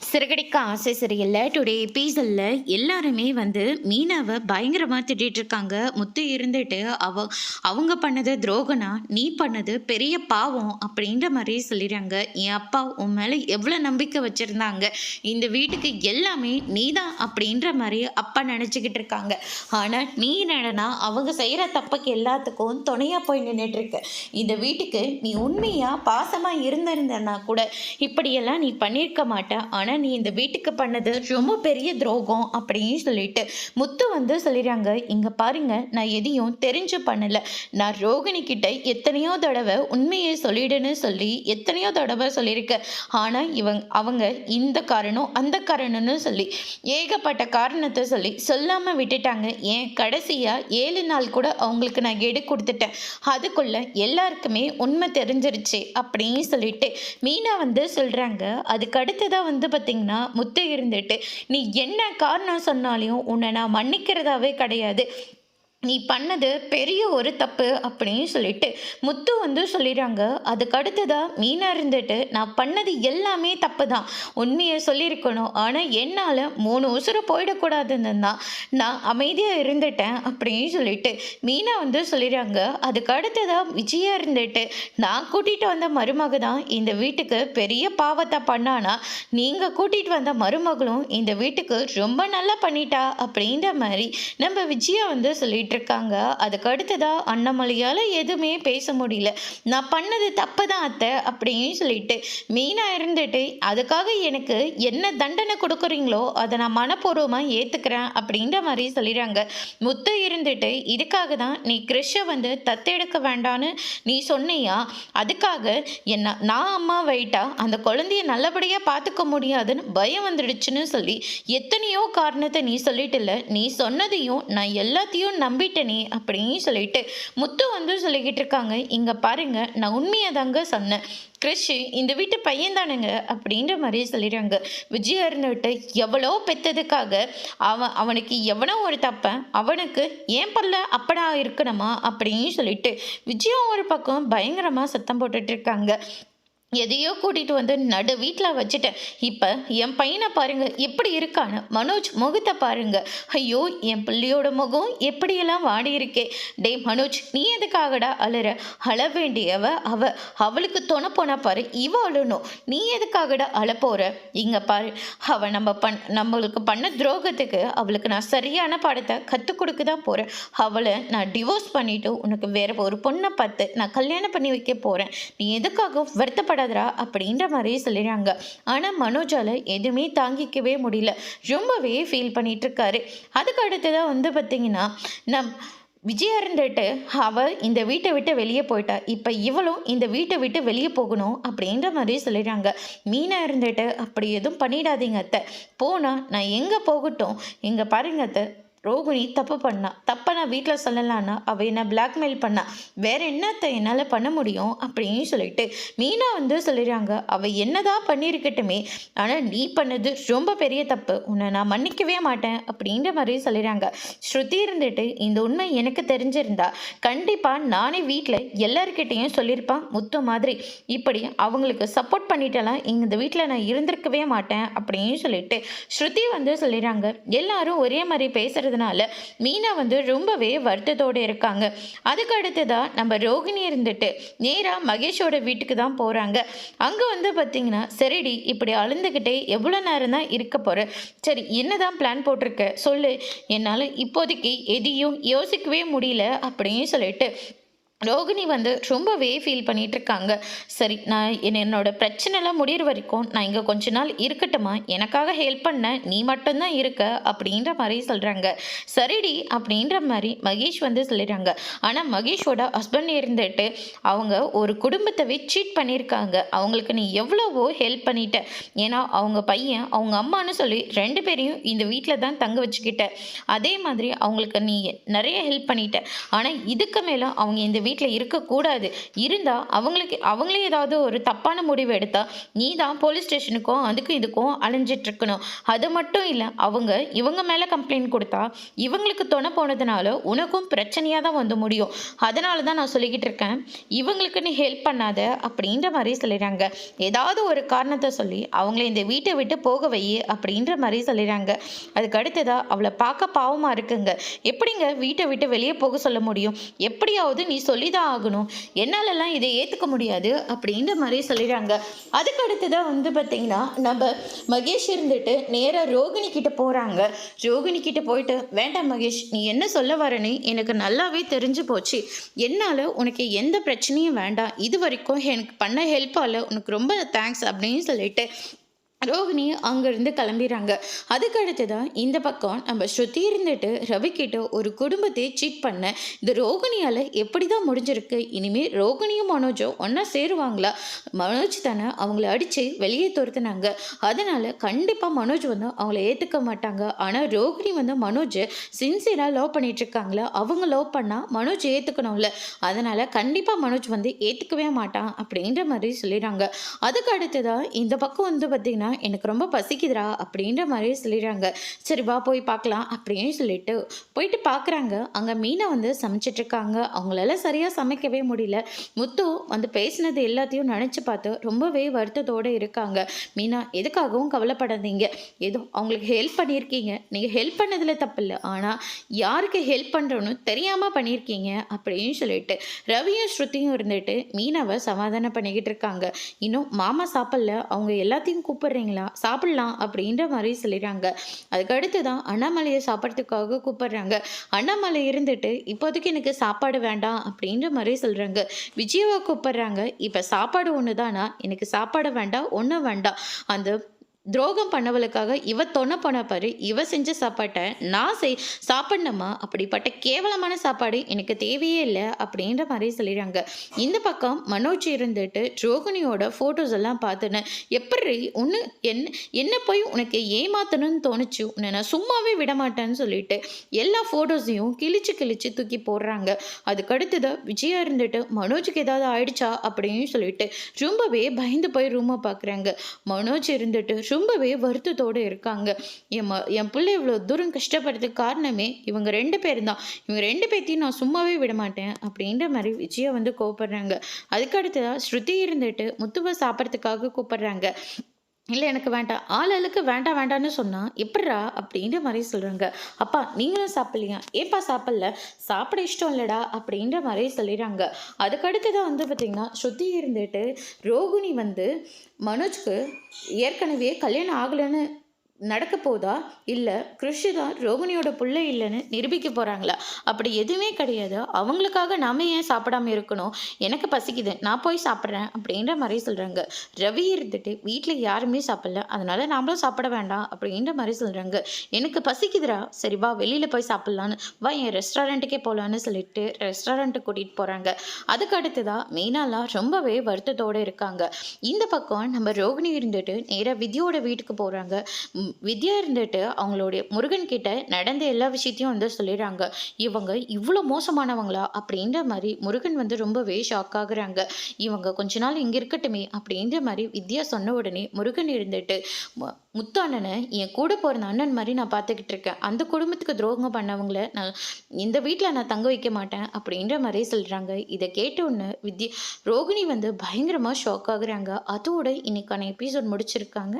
சிறகடிக்க ஆசை சரியில்லை டுடே எபிசோட்ல எல்லாருமே வந்து மீனாவை பயங்கரமாக திட்டிட்டு இருக்காங்க. முத்து இருந்துட்டு அவங்க பண்ணது துரோகனா, நீ பண்ணது பெரிய பாவம் அப்படின்ற மாதிரி சொல்லிடுறாங்க. என் அப்பா உன் மேலே எவ்வளோ நம்பிக்கை வச்சுருந்தாங்க, இந்த வீட்டுக்கு எல்லாமே நீதான் அப்படின்ற மாதிரி அப்பா நினச்சிக்கிட்டு இருக்காங்க. ஆனால் நீ என்னடனா அவங்க செய்கிற தப்புக்கு எல்லாத்துக்கும் துணையாக போய் நின்றுட்டு இருக்க. இந்த வீட்டுக்கு நீ உண்மையாக பாசமாக இருந்திருந்தனா கூட இப்படியெல்லாம் நீ பண்ணியிருக்க மாட்ட. ஆனால் நீ இந்த வீட்டுக்கு பண்ணது ரொம்ப பெரிய துரோகம் அப்படின்னு சொல்லிட்டு முத்து வந்து சொல்லிடுறாங்க. இங்கே பாருங்க, நான் எதையும் தெரிஞ்சு பண்ணலை. நான் ரோகிணி கிட்ட எத்தனையோ தடவை உண்மையை சொல்லிடுன்னு சொல்லி எத்தனையோ தடவை சொல்லியிருக்கேன். ஆனால் அவங்க இந்த காரணம் அந்த காரணம்னு சொல்லி ஏகப்பட்ட காரணத்தை சொல்லி சொல்லாமல் விட்டுட்டாங்க. ஏன் கடைசியாக 7 நாள் கூட அவங்களுக்கு நான் எடு கொடுத்துட்டேன். அதுக்குள்ள எல்லாருக்குமே உண்மை தெரிஞ்சிருச்சு அப்படின்னு சொல்லிட்டு மீனா வந்து சொல்கிறாங்க. அதுக்கு அடுத்ததாக வந்து பார்த்திங்கன்னா முத்து இருந்துட்டு நீ என்ன காரணம் சொன்னாலையும் உன்னை நான் மன்னிக்கிறதாவே கிடையாது, நீ பண்ணது பெரிய ஒரு தப்பு அப்படின்னு சொல்லிட்டு முத்து வந்து சொல்லிடுறாங்க. அதுக்கு அடுத்ததாக மீனா இருந்துட்டு நான் பண்ணது எல்லாமே தப்பு தான், உண்மையை சொல்லியிருக்கணும். ஆனால் என்னால் 3 உசுறு போயிடக்கூடாதுன்னு தான் நான் அமைதியாக இருந்துட்டேன் அப்படின்னு சொல்லிட்டு மீனா வந்து சொல்லிடுறாங்க. அதுக்கு அடுத்ததாக விஜயா இருந்துட்டு நான் கூட்டிகிட்டு வந்த மருமக தான் இந்த வீட்டுக்கு பெரிய பாவத்தை பண்ணானா, நீங்கள் கூட்டிகிட்டு வந்த மருமகளும் இந்த வீட்டுக்கு ரொம்ப நல்லா பண்ணிட்டா அப்படின்ற மாதிரி நம்ம விஜயா வந்து சொல்லிட்டு இருக்காங்க. அதுக்கு அடுத்ததா அண்ணாமலையால எதுவுமே பேச முடியல. நான் பண்ணது தப்பு தான் அத்தை அப்படின்னு சொல்லிட்டு மீனா இருந்துட்டு அதுக்காக எனக்கு என்ன தண்டனை கொடுக்குறீங்களோ அதை நான் மனப்பூர்வமாக ஏற்றுக்கிறேன் அப்படின்ற மாதிரி சொல்லிடுறாங்க. முத்து இருந்துட்டு இதுக்காக தான் நீ கிறிஷை வந்து தத்தெடுக்க வேண்டான்னு நீ சொன்னியா, அதுக்காக என்ன நான் அம்மா வைட்டா அந்த குழந்தைய நல்லபடியாக பார்த்துக்க முடியாதுன்னு பயம் வந்துடுச்சுன்னு சொல்லி எத்தனையோ காரணத்தை நீ சொல்லிட்டுல, நீ சொன்னதையும் நான் எல்லாத்தையும் நம்பிட்டனே அப்படின்னு சொல்லிட்டு முத்து வந்து சொல்லிக்கிட்டு இருக்காங்க. இங்கே பாருங்க, நான் உண்மையை தாங்க சொன்னேன். கிறிஷ் இந்த வீட்டு பையன் தானுங்க அப்படின்ற மாதிரி சொல்லிடுறாங்க. விஜயா இருந்துட்டு எவ்வளோ பெற்றதுக்காக அவனுக்கு எவனோ ஒரு தப்பேன், அவனுக்கு ஏன் பல்ல அப்படா இருக்கணுமா அப்படின்னு சொல்லிட்டு விஜயா ஒரு பக்கம் பயங்கரமாக சத்தம் போட்டுட்டு இருக்காங்க. எதையோ கூட்டிகிட்டு வந்து நடு வீட்டில் வச்சுட்டேன். இப்போ என் பையனை பாருங்க எப்படி இருக்கான்னு, மனோஜ் முகத்தை பாருங்க. ஐயோ, என் பிள்ளையோட முகம் எப்படியெல்லாம் வாடி இருக்கே. டே மனோஜ், நீ எதுக்காகடா அழுற? அழ வேண்டியவ அவளுக்கு துணை போனா பாரு, இவ அழணும். நீ எதுக்காகடா அழ போற? இங்கே பாரு, அவள் நம்மளுக்கு பண்ண துரோகத்துக்கு அவளுக்கு நான் சரியான பாடத்தை கற்றுக் கொடுக்க தான் போகிறேன். அவளை நான் டிவோர்ஸ் பண்ணிவிட்டு உனக்கு வேற ஒரு பொண்ணை பார்த்து நான் கல்யாணம் பண்ணி வைக்க போகிறேன். நீ எதுக்காக வருத்தப்படாதரா அப்படின்ற மாதிரி சொல்லிடுறாங்க. ஆனால் மனோஜால எதுவுமே தாங்கிக்கவே முடியல, ரொம்பவே ஃபீல் பண்ணிட்டு இருக்காரு. அதுக்கு அடுத்ததான் வந்து பார்த்தீங்கன்னா விஜயா இருந்துட்டு அவள் இந்த வீட்டை விட்டு வெளியே போயிட்டா, இப்போ இவளும் இந்த வீட்டை விட்டு வெளியே போகணும் அப்படின்ற மாதிரி சொல்லிடுறாங்க. மீனா இருந்துட்டு அப்படி எதுவும் பண்ணிடாதீங்க அத்தை, போனால் நான் எங்கே போகட்டும். இங்கே பாருங்க அத்தை, ரோகிணி தப்பு பண்ணா, தப்பை நான் வீட்டில் சொல்லலான்னா அவள் என்ன பிளாக்மெயில் பண்ணா, வேற என்னத்தை என்னால் பண்ண முடியும் அப்படின்னு சொல்லிட்டு மீனா வந்து சொல்லிடுறாங்க. அவள் என்னதான் பண்ணியிருக்கட்டுமே, ஆனால் நீ பண்ணது ரொம்ப பெரிய தப்பு, உன்னை நான் மன்னிக்கவே மாட்டேன் அப்படின்ற மாதிரி சொல்லிடுறாங்க. ஸ்ருதி இருந்துட்டு இந்த உண்மை எனக்கு தெரிஞ்சிருந்தா கண்டிப்பாக நானே வீட்டில் எல்லாருக்கிட்டையும் சொல்லியிருப்பான். முத்து மாதிரி இப்படி அவங்களுக்கு சப்போர்ட் பண்ணிட்டலாம் இந்த வீட்டில் நான் இருந்திருக்கவே மாட்டேன் அப்படின்னு சொல்லிட்டு ஸ்ருதி வந்து சொல்லிடுறாங்க. எல்லாரும் ஒரே மாதிரி பேசுறது மீனா வந்து ரொம்பவே வருத்தத்தோடு இருக்காங்க. அதுக்கு அடுத்ததான் நம்ம ரோகிணி இருந்துட்டு நேரா மகேஷோட வீட்டுக்கு தான் போறாங்க. அங்க வந்து பார்த்தீங்கன்னா சரிடி, இப்படி அழுந்துகிட்டே எவ்வளோ நேரம் தான் இருக்க போற, சரி என்னதான் பிளான் போட்டிருக்க சொல்லு, என்னால் இப்போதைக்கு எதையும் யோசிக்கவே முடியல அப்படின்னு சொல்லிட்டு ரோகிணி வந்து ரொம்பவே ஃபீல் பண்ணிட்டு இருக்காங்க. சரி, நான் என்னோட பிரச்சனைலாம் முடிகிற வரைக்கும் நான் இங்கே கொஞ்ச நாள் இருக்கட்டுமா, எனக்காக ஹெல்ப் பண்ண நீ மட்டும்தான் இருக்க அப்படின்ற மாதிரி சொல்கிறாங்க. சரிடி அப்படின்ற மாதிரி மகேஷ் வந்து சொல்லிடுறாங்க. ஆனால் மகேஷோட ஹஸ்பண்ட் இருந்துட்டு அவங்க ஒரு குடும்பத்தை சீட் பண்ணியிருக்காங்க, அவங்களுக்கு நீ எவ்வளவோ ஹெல்ப் பண்ணிட்ட. ஏன்னா அவங்க பையன் அவங்க அம்மானு சொல்லி 2 பேரையும் இந்த வீட்டில் தான் தங்க வச்சுக்கிட்ட, அதே மாதிரி அவங்களுக்கு நீ நிறைய ஹெல்ப் பண்ணிட்ட. ஆனால் இதுக்கு மேலே அவங்க இந்த வீட்ல இருக்கக்கூடாது. இருந்தா அவங்களே ஏதாவது ஒரு தப்பான முடிவு எடுத்தா, நீ தான் போலீஸ் ஸ்டேஷனுக்கும், அதுக்கும் இதுக்கும் அலைஞ்சிட்டு இருக்கணும். அது மட்டும் இல்ல, இவங்க மேல கம்ப்ளைண்ட் குடுத்தா, இவங்களுக்கு தொண போனதுனால உனக்கும் பிரச்சனையா தான் வந்து முடியும். அதனால தான் நான் சொல்லிக்கிட்டு இருக்கேன். இவங்களுக்கு நீ ஹெல்ப் பண்ணாத அப்படின்ற மாரி சொல்லிடுறாங்க. ஏதாவது ஒரு காரணத்த சொல்லி அவங்கள இந்த வீட்ட விட்டு போக வை அப்படின்ற மாரி சொல்லிடுறாங்க. அதுக்கு அடுத்ததா அவள பார்க்க பாவமா இருக்குங்க. எப்படிங்க வீட்ட விட்டு வெளிய போக சொல்ல முடியும்? எப்படியாவது நீ சொல்லி தான் ஆகணும். என்னாலலாம் இதை ஏத்துக்க முடியாது அப்படின்ற மாரி சொல்லிடுறாங்க. அதுக்கு அடுத்ததா வந்து பார்த்தீங்கன்னா, நம்ம மகேஷ் இருந்துட்டு நேரா ரோகிணி கிட்ட போறாங்க. ரோகிணி கிட்ட போயிட்டு, "வேண்டாம் மகேஷ், நீ என்ன சொல்ல வரேன்னு எனக்கு நல்லாவே தெரிஞ்சு போச்சு. என்னால உனக்கு எந்த பிரச்சனையும் வேண்டாம். இதுவரைக்கும் எனக்கு பண்ண ஹெல்ப்பால உனக்கு ரொம்ப தேங்க்ஸ்" அப்படின்னு சொல்லிட்டு ரோகிணி அங்கேருந்து கிளம்பிடுறாங்க. அதுக்கு அடுத்ததான் இந்த பக்கம் நம்ம ஸ்ருதி இருந்துட்டு ரவிக்கிட்ட ஒரு குடும்பத்தை சீட் பண்ண இந்த ரோகிணியால் எப்படி தான் முடிஞ்சிருக்கு. இனிமேல் ரோகிணியும் மனோஜும் ஒன்றா சேருவாங்களா? மனோஜ் தானே அவங்கள அடித்து வெளியே துரத்துனாங்க. அதனால் கண்டிப்பாக மனோஜ் வந்து அவங்கள ஏற்றுக்க மாட்டாங்க. ஆனால் ரோகிணி வந்து மனோஜை சின்சியராக லவ் பண்ணிகிட்ருக்காங்களா? அவங்க லவ் பண்ணால் மனோஜ் ஏற்றுக்கணும்ல. அதனால் கண்டிப்பாக மனோஜ் வந்து ஏற்றுக்கவே மாட்டான் அப்படின்ற மாதிரி சொல்லிடுறாங்க. அதுக்கு அடுத்ததான் இந்த பக்கம் வந்து பார்த்திங்கன்னா, எனக்கு ரொம்ப பசிக்குதுடா அப்படின்ற மாதிரி சொல்லிடுறாங்க. சரி வா போய் பார்க்கலாம் அப்படின்னு சொல்லிட்டு போயிட்டு பார்க்குறாங்க. அங்கே மீனை வந்து சமைச்சிட்டு இருக்காங்க. அவங்களால சரியாக சமைக்கவே முடியல. முத்து வந்து பேசினது எல்லாத்தையும் நினச்சி பார்த்து ரொம்பவே வருத்தத்தோடு இருக்காங்க. மீனா, எதுக்காகவும் கவலைப்படாதீங்க. ஏதோ அவங்களுக்கு ஹெல்ப் பண்ணியிருக்கீங்க. நீங்கள் ஹெல்ப் பண்ணதில் தப்பில்லை. ஆனால் யாருக்கு ஹெல்ப் பண்ணுறோன்னு தெரியாமல் பண்ணியிருக்கீங்க அப்படின்னு சொல்லிட்டு ரவியும் ஸ்ருதியும் இருந்துட்டு மீனாவை சமாதானம் பண்ணிக்கிட்டு இருக்காங்க. இன்னும் மாமா சாப்பிடல, அவங்க எல்லாத்தையும் கூப்பிடுறீங்களா? சாப்பிடலாம் அப்படின்ற மாதிரி சொல்லிடுறாங்க. அதுக்கு அடுத்து தான் அண்ணாமலையை சாப்பிட்றதுக்காக கூப்பிடுறாங்க. அண்ணாமலை இருந்துட்டு இப்போதைக்கு எனக்கு சாப்பாடு வேண்டாம் அப்படின்ற மாதிரி சொல்கிறாங்க. விஜயாவை கூப்பிடுறாங்க. இப்போ சாப்பாடு ஒன்று தானா? எனக்கு சாப்பாடு வேண்டாம், ஒன்றும் வேண்டாம். அந்த துரோகம் பண்ணவளுக்காக இவ தொண போன பாரு. இவ செஞ்ச சாப்பாட்டை நான் சாப்பிடணுமா? அப்படிப்பட்ட கேவலமான சாப்பாடு எனக்கு தேவையே இல்லை அப்படின்ற மாதிரி சொல்லிடுறாங்க. இந்த பக்கம் மனோஜ் இருந்துட்டு ரோகிணியோட ஃபோட்டோஸ் எல்லாம் பார்த்துன்னு, எப்படி ஒன்று என்ன போய் உனக்கு ஏமாத்தணும்னு தோணுச்சு, உன்னை நான் சும்மாவே விட மாட்டேன்னு சொல்லிட்டு எல்லா ஃபோட்டோஸையும் கிழிச்சு தூக்கி போடுறாங்க. அதுக்கடுத்துதான் விஜயா இருந்துட்டு மனோஜுக்கு ஏதாவது ஆயிடுச்சா அப்படின்னு சொல்லிட்டு ரொம்பவே பயந்து போய் ரூமை பார்க்குறாங்க. மனோஜ் இருந்துட்டு ரொம்பவே வருத்தத்தோடு இருக்காங்க. என் பிள்ளை இவ்வளோ தூரம் கஷ்டப்படுறதுக்கு காரணமே இவங்க 2 பேரும் தான். இவங்க 2 பேர்த்தையும் நான் சும்மாவே விட மாட்டேன் அப்படின்ற மாதிரி விஜயா வந்து கோவப்படுறாங்க. அதுக்கு அடுத்ததாக ஸ்ருதி இருந்துட்டு முத்துவை சாப்பிட்றதுக்காக கூப்பிடுறாங்க. இல்லை எனக்கு வேண்டாம். ஆளுக்கு வேண்டாம் வேண்டான்னு சொன்னால் எப்பட்றா அப்படின்ற மாதிரி சொல்கிறாங்க. அப்பா நீங்களும் சாப்பிட்லையா? ஏப்பா சாப்பிட்ல? சாப்பிட இஷ்டம் இல்லைடா அப்படின்ற மாதிரி சொல்லிடுறாங்க. அதுக்கடுத்து தான் வந்து பார்த்திங்கன்னா ஸ்ருதி இருந்துட்டு ரோகிணி வந்து மனோஜ்க்கு ஏற்கனவே கல்யாணம் ஆகலைன்னு நடக்க போதா, இல்லை கிருஷி தான் ரோகிணியோட புள்ள இல்லைன்னு நிரூபிக்க போகிறாங்களா? அப்படி எதுவுமே கிடையாது. அவங்களுக்காக நாம ஏன் சாப்பிடாம இருக்கணும்? எனக்கு பசிக்குது, நான் போய் சாப்பிட்றேன் அப்படின்ற மாதிரி சொல்கிறாங்க. ரவி இருந்துட்டு வீட்டில் யாருமே சாப்பிடல, அதனால நாமளும் சாப்பிட வேண்டாம் அப்படின்ற மாதிரி சொல்கிறாங்க. எனக்கு பசிக்குதுடா, சரி வா வெளியில் போய் சாப்பிட்லான்னு, வா என் ரெஸ்டாரண்ட்டுக்கே போகலான்னு சொல்லிட்டு ரெஸ்டாரண்ட்டுக்கு கூட்டிகிட்டு போகிறாங்க. அதுக்கு அடுத்ததாக மீனாலாம் ரொம்பவே வருத்தத்தோடு இருக்காங்க. இந்த பக்கம் நம்ம ரோகிணி இருந்துட்டு நேராக வித்யோட வீட்டுக்கு போகிறாங்க. வித்யா இருந்துட்டு அவங்களுடைய முருகன் கிட்ட நடந்த எல்லா விஷயத்தையும் வந்து சொல்லிடுறாங்க. இவங்க இவ்வளோ மோசமானவங்களா அப்படின்ற மாதிரி முருகன் வந்து ரொம்பவே ஷாக் ஆகுறாங்க. இவங்க கொஞ்ச நாள் இங்கே இருக்கட்டுமே அப்படின்ற மாதிரி வித்யா சொன்ன உடனே முருகன் இருந்துட்டு, முத்து அண்ணனை என் கூட போகிற அண்ணன் மாதிரி நான் பார்த்துக்கிட்டு இருக்கேன். அந்த குடும்பத்துக்கு துரோகம் பண்ணவங்கள நான் இந்த வீட்டில் நான் தங்க வைக்க மாட்டேன் அப்படின்ற மாதிரி சொல்கிறாங்க. இதை கேட்டோன்னு ரோகிணி வந்து பயங்கரமாக ஷாக் ஆகுறாங்க. அதோட இன்னைக்கான எபிசோட் முடிச்சிருக்காங்க.